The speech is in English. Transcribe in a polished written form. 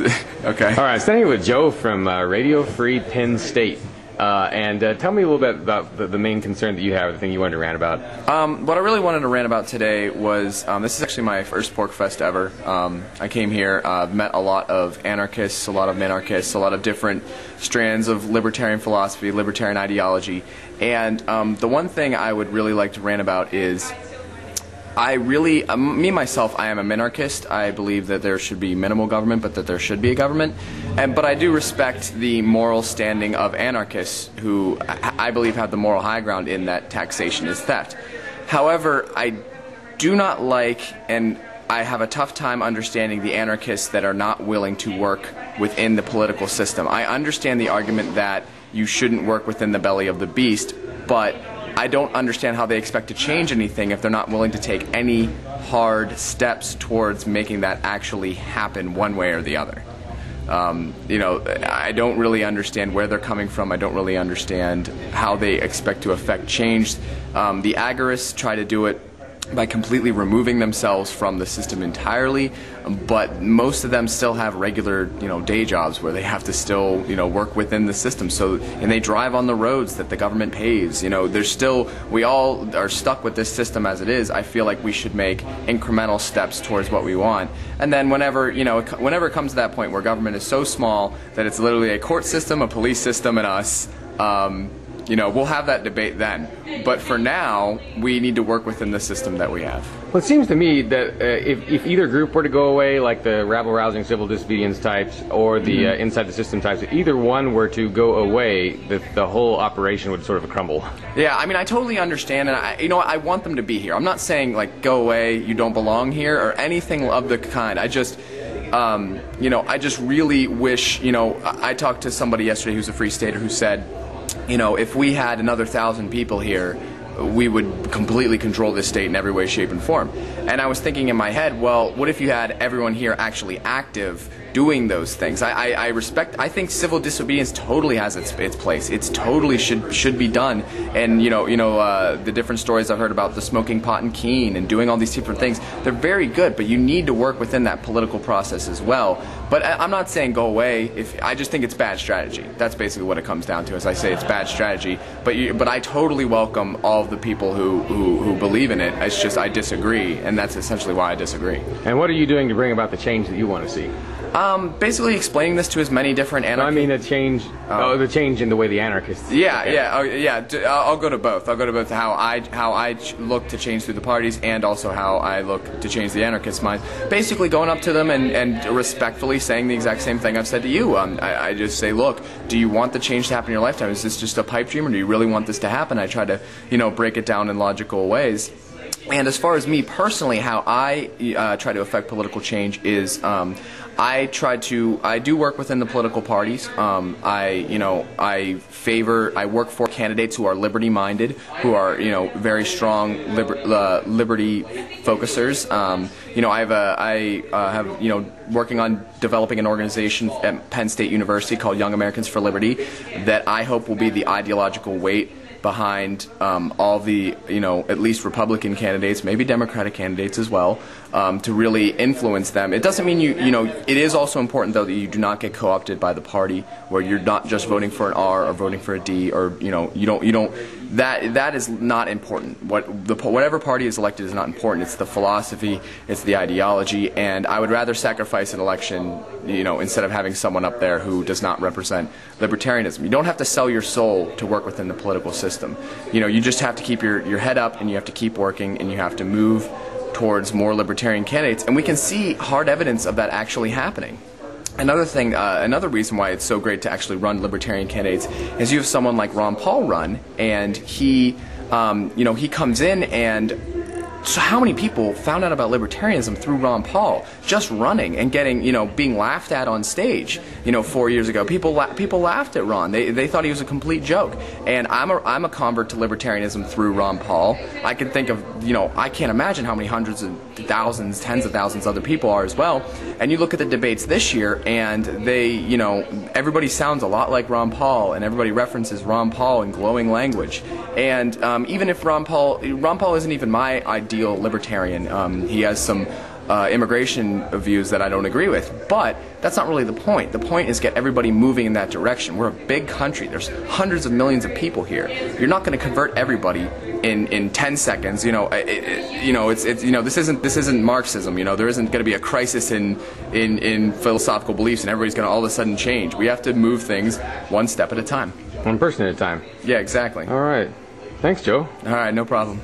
Okay. All right, standing here with Joe from Radio Free Penn State. And tell me a little bit about the main concern that you have, the thing you wanted to rant about. What I really wanted to rant about today was, this is actually my first PorcFest ever. I came here, met a lot of anarchists, a lot of minarchists, a lot of different strands of libertarian philosophy, libertarian ideology. And the one thing I would really like to rant about is, me myself, I am a minarchist. I believe that there should be minimal government, but that there should be a government. But I do respect the moral standing of anarchists, who I believe have the moral high ground in that taxation is theft. However, I do not like, and I have a tough time understanding the anarchists that are not willing to work within the political system. I understand the argument that you shouldn't work within the belly of the beast, but I don't understand how they expect to change anything if they're not willing to take any hard steps towards making that actually happen one way or the other. I don't really understand where they're coming from. I don't really understand how they expect to affect change. The agorists try to do it by completely removing themselves from the system entirely, but most of them still have regular, day jobs where they have to still, work within the system. And they drive on the roads that the government pays. We all are stuck with this system as it is. I feel like we should make incremental steps towards what we want. And then whenever it comes to that point where government is so small that it's literally a court system, a police system, and us, we'll have that debate then. But for now, we need to work within the system that we have. Well, it seems to me that if either group were to go away, like the rabble-rousing civil disobedience types or the inside the system types, if either one were to go away, the whole operation would sort of crumble. Yeah, I totally understand, and I want them to be here. I'm not saying, like, go away, you don't belong here, or anything of the kind. I just really wish, I talked to somebody yesterday who's a Free Stater who said, if we had another 1,000 people here, we would completely control this state in every way, shape, and form. And I was thinking in my head, well, what if you had everyone here actually active doing those things? I think civil disobedience totally has its place. It's totally should be done. And the different stories I've heard about the smoking pot and Keene and doing all these different things, they're very good, but you need to work within that political process as well. But I'm not saying go away. I just think it's bad strategy. That's basically what it comes down to. As I say, it's bad strategy. But I totally welcome all of the people who believe in it. It's just I disagree, and that's essentially why I disagree. And what are you doing to bring about the change that you want to see? Basically explaining this to as many different anarchists. I mean the change in the way the anarchists. I'll go to both. I'll go to both how I look to change through the parties, and also how I look to change the anarchists' mind. Basically going up to them and respectfully saying the exact same thing I've said to you. I just say, look, do you want the change to happen in your lifetime? Is this just a pipe dream, or do you really want this to happen? I try to, break it down in logical ways. And as far as me personally, how I try to affect political change is I do work within the political parties. I work for candidates who are liberty-minded, who are, very strong liberty focusers. I have working on developing an organization at Penn State University called Young Americans for Liberty that I hope will be the ideological weight behind all the, at least Republican candidates, maybe Democratic candidates as well, to really influence them. It doesn't mean it is also important, though, that you do not get co-opted by the party, where you're not just voting for an R or voting for a D, or, that is not important. Whatever party is elected is not important. It's the philosophy, it's the ideology, and I would rather sacrifice an election, instead of having someone up there who does not represent libertarianism. You don't have to sell your soul to work within the political system. You just have to keep your head up, and you have to keep working, and you have to move towards more libertarian candidates, and we can see hard evidence of that actually happening. Another reason why it's so great to actually run libertarian candidates is you have someone like Ron Paul run, and he comes in, and so how many people found out about libertarianism through Ron Paul just running and getting, being laughed at on stage, 4 years ago? People laughed at Ron. They thought he was a complete joke. And I'm a convert to libertarianism through Ron Paul. I can think of, I can't imagine how many hundreds of thousands, tens of thousands other people are as well. And you look at the debates this year, and they, everybody sounds a lot like Ron Paul, and everybody references Ron Paul in glowing language. And even if Ron Paul isn't even my ideal libertarian, he has some immigration views that I don't agree with. But that's not really the point. The point is get everybody moving in that direction. We're a big country. There's hundreds of millions of people here. You're not going to convert everybody in 10 seconds. This isn't Marxism. There isn't going to be a crisis in philosophical beliefs and everybody's going to all of a sudden change. We have to move things one step at a time. One person at a time. Yeah, exactly. All right. Thanks, Joe. All right, no problem.